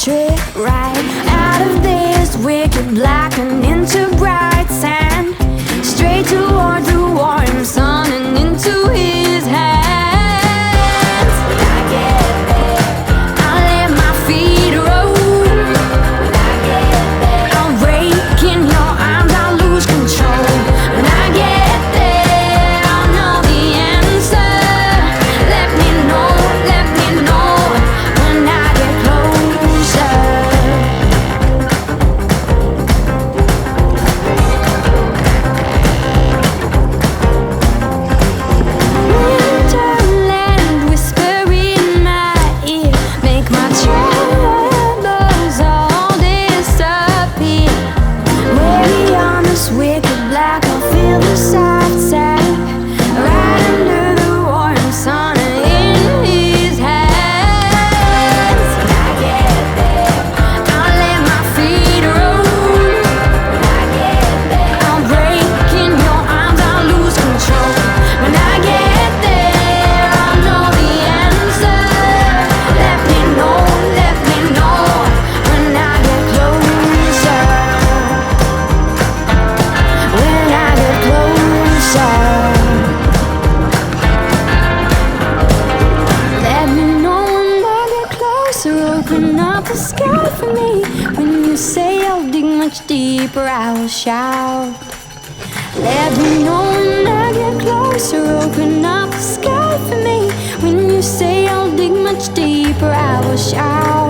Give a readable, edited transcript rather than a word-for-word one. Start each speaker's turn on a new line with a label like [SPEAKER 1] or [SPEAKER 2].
[SPEAKER 1] trip right out of this wicked black and into bright sand, straight toward the warm sun and into his hands. When I get there, I'll let my feet roll. When I get there, I'll break in your arms, I'll lose control. When I get there, I'll know the answer. Let me know when I get closer. Winterland whisper in my ear, make my troubles all disappear. Way beyond this wicked black, I'll feel the soft sand right under the warm sun in his hands. When I get there, I'll let my feet roll. When I get there, I'll break in your arms, I'll lose control. When I get there, I'll know the answer. Let me know when I get closer. When I get closer. Let me know when I get closer. Open up the sky for me. When you say I'll dig much deeper, I will shout. Let me know when I get closer. Open up the sky for me. When you say I'll dig much deeper, I will shout.